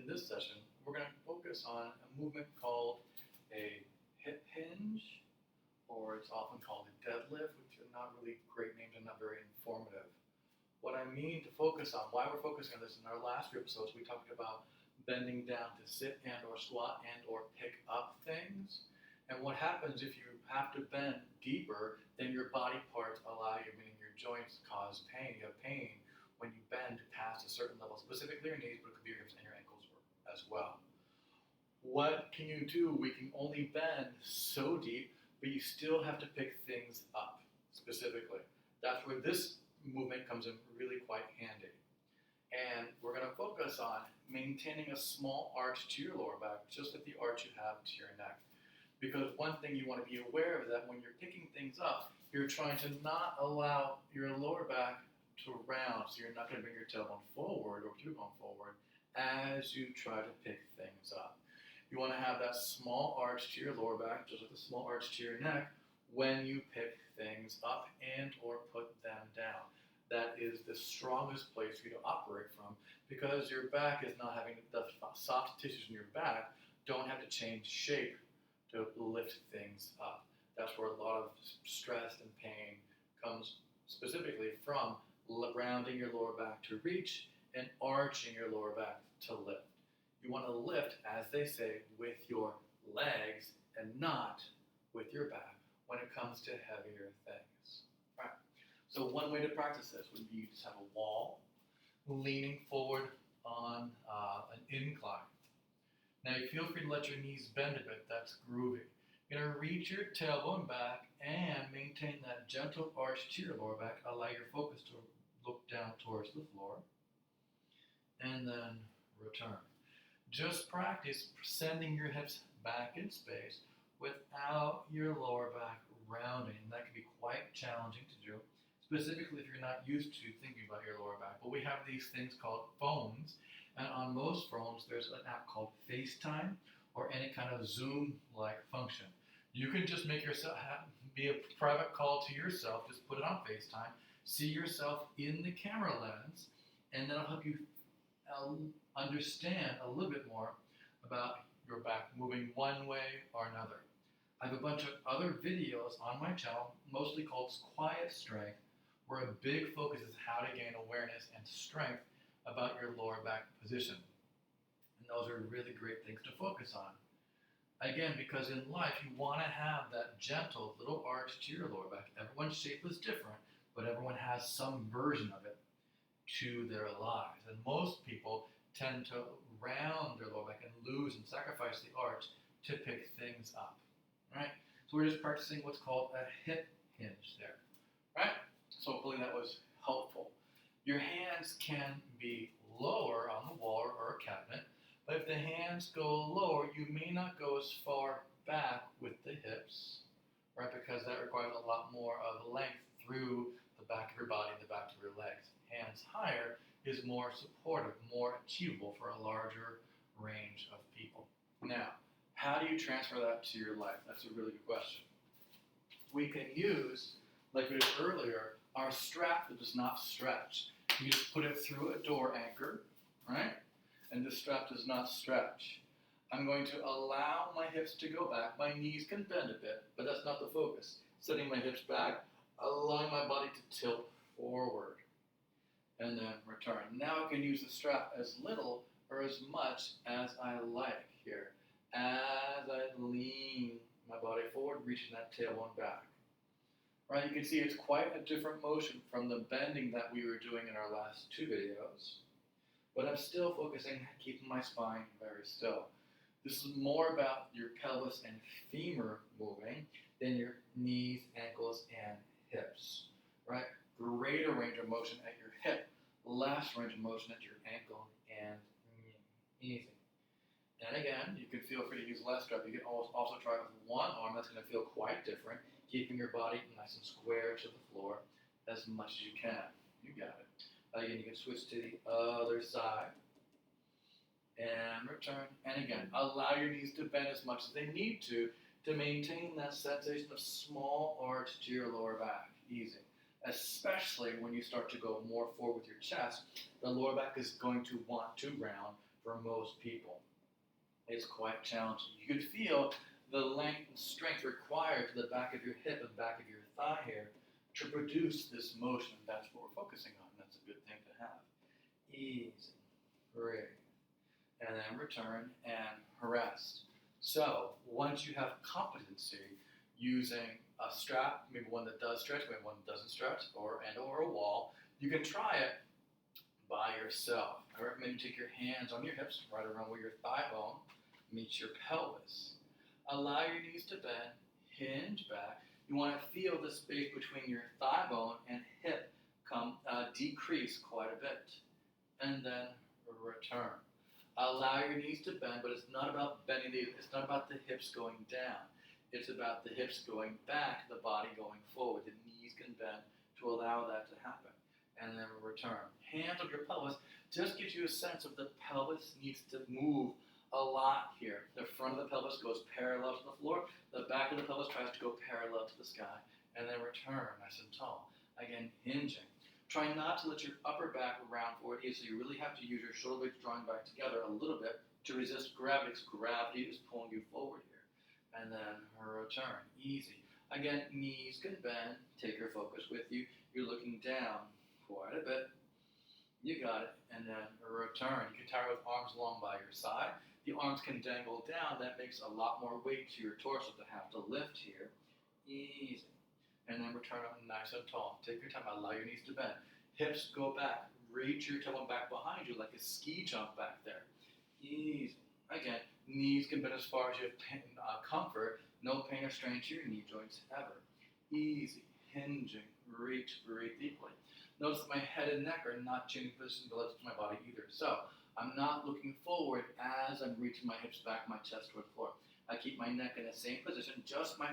this session, we're going to focus on a movement called a hip hinge, or it's often called a deadlift, which are not really great names and not very informative. What I mean to focus on, why we're focusing on this, in our last few episodes, we talked about bending down to sit and or squat and or pick up things. And what happens if you have to bend deeper, then your body parts allow you, meaning your joints cause pain. You have pain when you bend past a certain level, specifically your knees, but it could be your hips and your ankles as well. What can you do? We can only bend so deep, but you still have to pick things up specifically. That's where this movement comes in really quite handy. And we're going to focus on maintaining a small arch to your lower back, just like the arch you have to your neck. Because one thing you want to be aware of is that when you're picking things up, you're trying to not allow your lower back to round, so you're not going to bring your tailbone forward or keep going forward as you try to pick things up. You want to have that small arch to your lower back, just like the small arch to your neck, when you pick things up and or put them down. That is the strongest place for you to operate from, because your back is not having the soft tissues in your back don't have to change shape to lift things up. That's where a lot of stress and pain comes specifically from rounding your lower back to reach and arching your lower back to lift. You want to lift, as they say, with your legs and not with your back when it comes to heavier things. All right. So one way to practice this would be you just have a wall leaning forward on an incline. Now you feel free to let your knees bend a bit, that's groovy. You're going to reach your tailbone back and maintain that gentle arch to your lower back. Allow your focus to look down towards the floor. And then return. Just practice sending your hips back in space without your lower back rounding. And that can be quite challenging to do, specifically if you're not used to thinking about your lower back. But we have these things called phones, and on most phones there's an app called FaceTime or any kind of Zoom-like function. You can just make yourself be a private call to yourself, just put it on FaceTime, see yourself in the camera lens, and that'll help you understand a little bit more about your back moving one way or another. I have a bunch of other videos on my channel, mostly called Quiet Strength, where a big focus is how to gain awareness and strength about your lower back position. And those are really great things to focus on. Again, because in life you want to have that gentle little arch to your lower back. Everyone's shape is different, but everyone has some version of it to their lives. And most people tend to round their lower back and lose and sacrifice the arch to pick things up. Right? So we're just practicing what's called a hip hinge there. Right? So hopefully that was helpful. Your hands can be lower on the wall or a cabinet, but if the hands go lower, you may not go as far back with the hips, right? Because that requires a lot more of length through the back of your body, the back of your legs. Hands higher is more supportive, more achievable for a larger range of people. Now, how do you transfer that to your life? That's a really good question. We can use, like we did earlier, our strap that does not stretch. You just put it through a door anchor, right? And the strap does not stretch. I'm going to allow my hips to go back. My knees can bend a bit, but that's not the focus. Setting my hips back, allowing my body to tilt forward, and then return. Now I can use the strap as little or as much as I like here. As I lean my body forward, reaching that tailbone back. Right, you can see it's quite a different motion from the bending that we were doing in our last two videos. But I'm still focusing, keeping my spine very still. This is more about your pelvis and femur moving than your knees, ankles, and hips. Right? Greater range of motion at your hip, less range of motion at your ankle and knee. Easy. And again, you can feel free to use less strap. You can also try it with one arm. That's going to feel quite different, keeping your body nice and square to the floor as much as you can. You got it. Again, you can switch to the other side and return. And again, allow your knees to bend as much as they need to maintain that sensation of small arch to your lower back. Easy. Especially when you start to go more forward with your chest, the lower back is going to want to round for most people. It's quite challenging. You could feel the length and strength required to the back of your hip and back of your thigh here to produce this motion. That's what we're focusing on. That's a good thing to have. Easy, breathe, and then return and rest. So once you have competency using a strap, maybe one that does stretch, maybe one that doesn't stretch, or a wall, you can try it by yourself. I recommend you take your hands on your hips, right around where your thigh bone meets your pelvis. Allow your knees to bend, hinge back. You want to feel the space between your thigh bone and hip decrease quite a bit. And then return. Allow your knees to bend, but it's not about bending it's not about the hips going down. It's about the hips going back, the body going forward. The knees can bend to allow that to happen. And then return. Hands on your pelvis just gives you a sense of the pelvis needs to move a lot here. The front of the pelvis goes parallel to the floor. The back of the pelvis tries to go parallel to the sky. And then return nice and tall. Again, hinging. Try not to let your upper back round forward either, so you really have to use your shoulder blades drawing back together a little bit to resist gravity, because gravity is pulling you forward here. And then return, easy. Again, knees can bend, take your focus with you. You're looking down quite a bit. You got it. And then return. You can tie with arms along by your side. The arms can dangle down. That makes a lot more weight to your torso to have to lift here. Easy. And then return up nice and tall. Take your time. Allow your knees to bend. Hips go back. Reach your tailbone back behind you like a ski jump back there. Easy. Again, knees can bend as far as you have comfort. No pain or strain to your knee joints ever. Easy. Hinging. Reach. Breathe deeply. Notice that my head and neck are not changing positions relative to my body either. So I'm not looking forward as I'm reaching my hips back, my chest toward the floor. I keep my neck in the same position, just like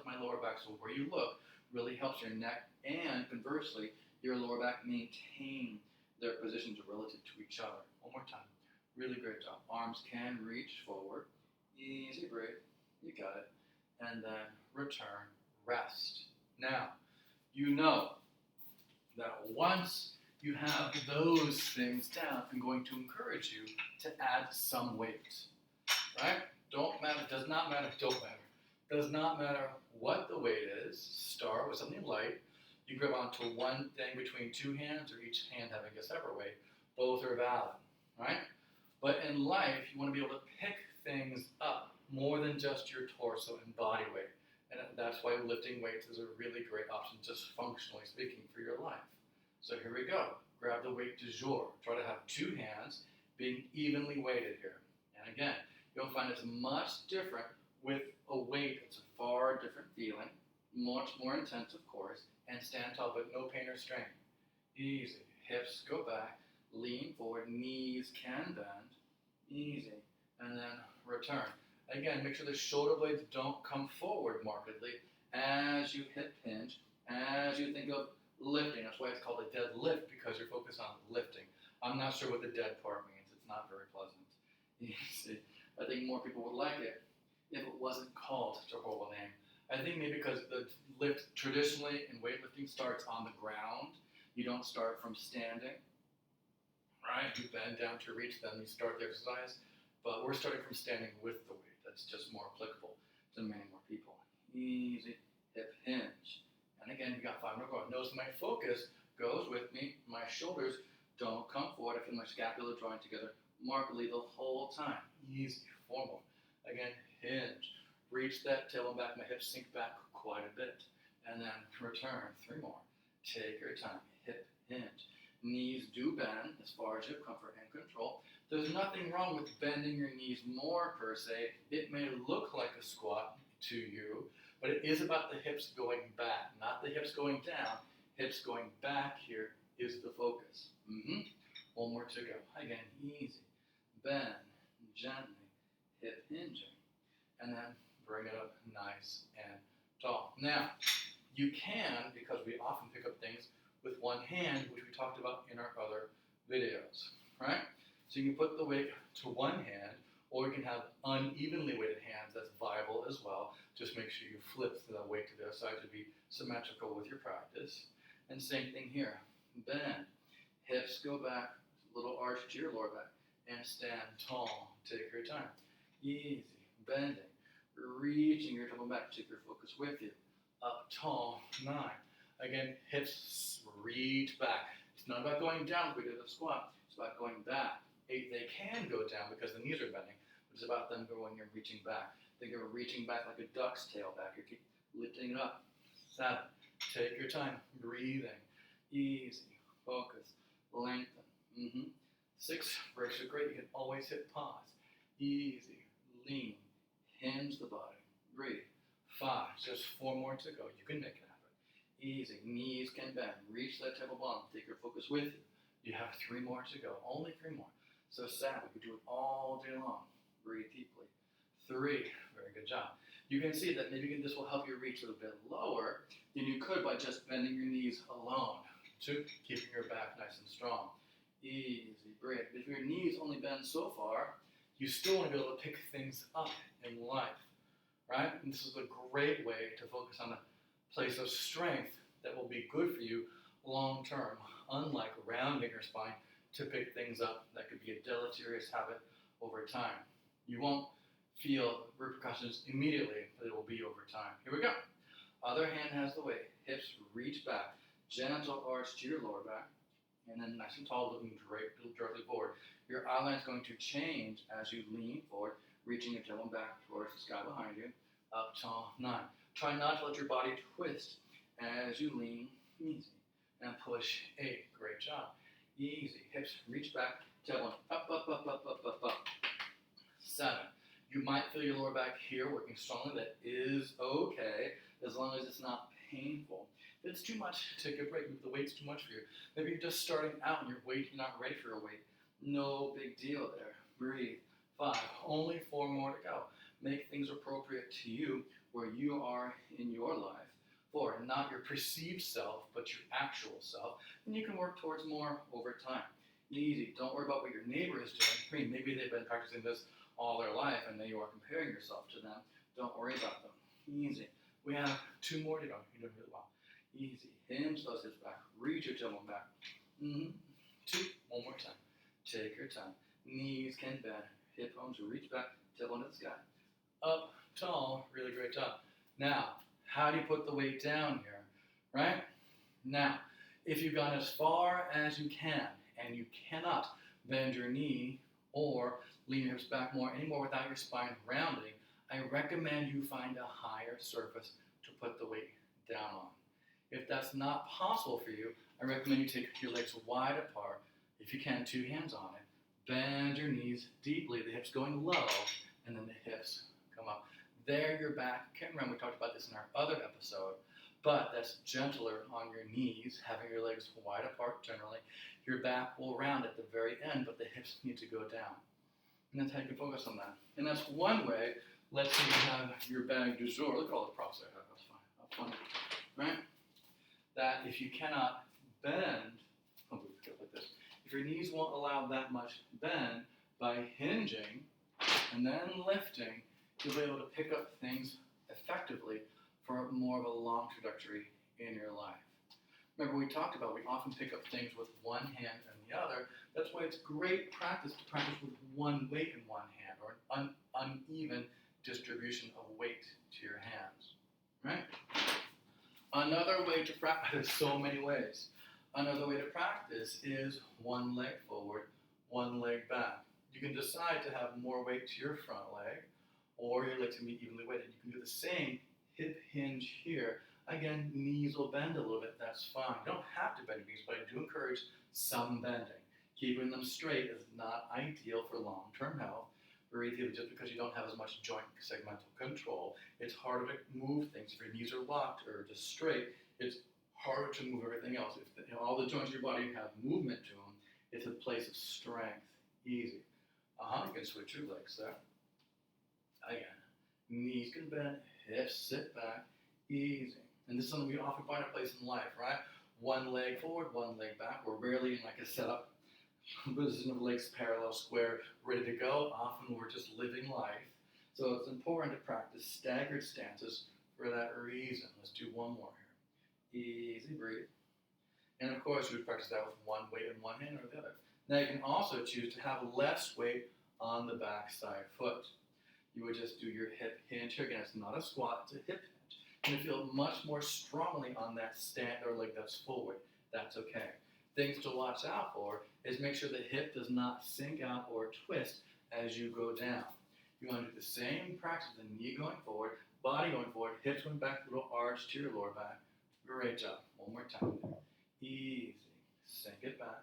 my lower back. So where you look really helps your neck, and conversely, your lower back maintain their positions relative to each other. One more time. Really great job. Arms can reach forward. Easy breathe. You got it. And then return, rest. Now, you know that once you have those things down, I'm going to encourage you to add some weight, right? Don't matter, does not matter, don't matter. Does not matter what the weight is. Start with something light. You grab onto one thing between two hands, or each hand having a separate weight. Both are valid, right? But in life, you want to be able to pick things up more than just your torso and body weight. And that's why lifting weights is a really great option, just functionally speaking, for your life. So here we go. Grab the weight du jour. Try to have two hands being evenly weighted here. And again, you'll find it's much different with a weight. It's a far different feeling, much more intense, of course, and stand tall, but no pain or strain. Easy. Hips go back, lean forward, knees can bend. Easy. And then return. Again, make sure the shoulder blades don't come forward markedly as you hip hinge, as you think of lifting. That's why it's called a deadlift, because you're focused on lifting. I'm not sure what the dead part means. It's not very pleasant. Easy. I think more people would like it if it wasn't called such a horrible name. I think maybe because the lift traditionally in weightlifting starts on the ground. You don't start from standing, right? You bend down to reach, then you start the exercise. But we're starting from standing with the weight. That's just more applicable to many more people. Easy, hip hinge. And again, we got 5 more going. Notice my focus goes with me. My shoulders don't come forward. I feel my scapula drawing together markedly the whole time. Easy, formal. Again, hinge. Reach that tailbone back. My hips sink back quite a bit. And then return. 3 more. Take your time. Hip hinge. Knees do bend as far as you have comfort and control. There's nothing wrong with bending your knees more per se. It may look like a squat to you, but it is about the hips going back, not the hips going down. Hips going back here is the focus. One more to go. Again, easy. Bend gently, hip hinging, and then bring it up nice and tall. Now, you can, because we often pick up things with one hand, which we talked about in our other videos, right? So you can put the weight to one hand, or you can have unevenly weighted hands. That's viable as well. Just make sure you flip the weight to the other side to be symmetrical with your practice. And same thing here. Bend. Hips go back, little arch to your lower back. and stand tall. Take your time. Easy, bending, reaching your tailbone back. Take your focus with you. Up tall, 9. Again, hips reach back. It's not about going down like we did the squat. It's about going back. 8, they can go down because the knees are bending. But it's about them going and reaching back. Think of reaching back like a duck's tail back. You keep lifting it up. 7, take your time. Breathing. Easy. Focus. Lengthen. 6, breaks are great. You can always hit pause. Easy. Lean. Hinge the body. Breathe. 5, just 4 more to go. You can make it happen. Easy. Knees can bend. Reach that tailbone. Take your focus with you. You have 3 more to go. Only 3 more. So 7, we could do it all day long. Breathe deeply. 3, very good job. You can see that maybe this will help you reach a little bit lower than you could by just bending your knees alone. 2, keeping your back nice and strong. Easy, breathe. If your knees only bend so far, you still want to be able to pick things up in life, right? And this is a great way to focus on a place of strength that will be good for you long term, unlike rounding your spine to pick things up that could be a deleterious habit over time. You won't feel repercussions immediately, but it will be over time. Here we go. Other hand has the weight. Hips reach back. Gentle arch to your lower back. And then nice and tall, looking directly forward. Your outline is going to change as you lean forward, reaching your tailbone back towards the sky behind you. Up tall, 9. Try not to let your body twist as you lean. Easy. And push 8. Great job. Easy. Hips reach back. Tailbone up, up, up, up, up, up, up. 7. You might feel your lower back here working strongly. That is okay, as long as it's not painful. If it's too much, take a break. If the weight's too much for you, maybe you're just starting out and you're not ready for your weight. No big deal there. Breathe. 5. Only 4 more to go. Make things appropriate to you where you are in your life. 4. Not your perceived self, but your actual self. And you can work towards more over time. Easy. Don't worry about what your neighbor is doing. Maybe they've been practicing this all their life and then you are comparing yourself to them. Don't worry about them. Easy. We have 2 more to go. You're doing really well. Easy. Hinge those hips back. Reach your tailbone back. 2. One more time. Take your time. Knees can bend. Hip bones reach back. Tailbone to the sky. Up tall. Really great job. Now, how do you put the weight down here? Right? Now, if you've gone as far as you can and you cannot bend your knee or lean your hips back anymore without your spine rounding, I recommend you find a higher surface to put the weight down on. If that's not possible for you, I recommend you take your legs wide apart. If you can, 2 hands on it. Bend your knees deeply, the hips going low, and then the hips come up. There, your back can round. We talked about this in our other episode, but that's gentler on your knees, having your legs wide apart generally. Your back will round at the very end, but the hips need to go down. And that's how you can focus on that. And that's one way. Let's say you have your bag du jour. Look at all the props I have. That's fine. That's fun. Right? That if you cannot bend, like this. If your knees won't allow that much bend, by hinging and then lifting, you'll be able to pick up things effectively for more of a long trajectory in your life. Remember, we talked about we often pick up things with one hand and the other. That's why it's great practice to practice with one weight in one hand, or an uneven distribution of weight to your hands. Right? Another way to practice, there's so many ways. Another way to practice is one leg forward, one leg back. You can decide to have more weight to your front leg, or your legs can be evenly weighted. You can do the same hip hinge here. Again, knees will bend a little bit, that's fine. You don't have to bend your knees, but I do encourage some bending. Keeping them straight is not ideal for long-term health. Just because you don't have as much joint segmental control, it's harder to move things. If your knees are locked or just straight, it's harder to move everything else. If all the joints of your body have movement to them, it's a place of strength. Easy. You can switch your legs there. Again, knees can bend, hips sit back, easy. And this is something we often find a place in life, right? One leg forward, one leg back. We're rarely in like a setup position of legs parallel, square, ready to go. Often we're just living life. So it's important to practice staggered stances for that reason. Let's do one more here. Easy, breathe. And of course, we practice that with one weight in one hand or the other. Now you can also choose to have less weight on the backside foot. You would just do your hip hinge here. Again, it's not a squat, it's a hip hinge. And you feel much more strongly on that stand or leg that's forward. That's okay. Things to watch out for is make sure the hip does not sink out or twist as you go down. You want to do the same practice, the knee going forward, body going forward, hips going back, little arch to your lower back. Great job. One more time there. Easy. Sink it back.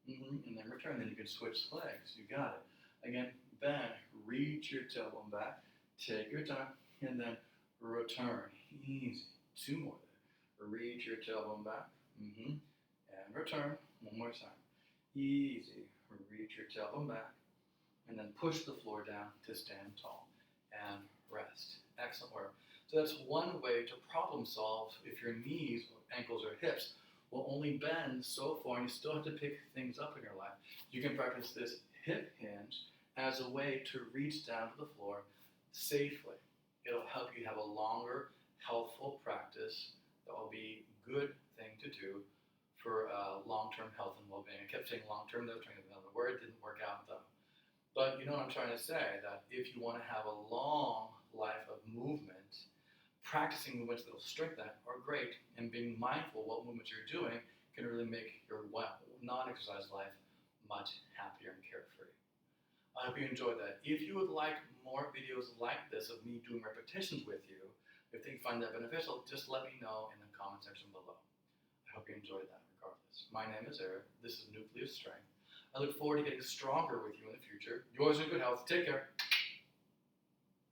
And then return. Then you can switch legs. You got it. Again, bend. Reach your tailbone back. Take your time. And then return. Easy. Two more there. Reach your tailbone back. And return. One more time. Easy. Reach your tailbone back. And then push the floor down to stand tall. And rest. Excellent work. So that's one way to problem solve if your knees, ankles, or hips will only bend so far and you still have to pick things up in your life. You can practice this hip hinge as a way to reach down to the floor safely. It'll help you have a longer, healthful practice that will be a good thing to do for long-term health and well-being. I kept saying long-term, though, trying to think of the word, didn't work out though. But you know what I'm trying to say, that if you want to have a long life of movement, practicing movements that will strengthen that are great, and being mindful what movements you're doing can really make your non-exercise life much happier and carefree. I hope you enjoyed that. If you would like more videos like this of me doing repetitions with you, if you find that beneficial, just let me know in the comment section below. I hope you enjoyed that regardless. My name is Eric. This is Nucleus Strength. I look forward to getting stronger with you in the future. Yours in good health. Take care.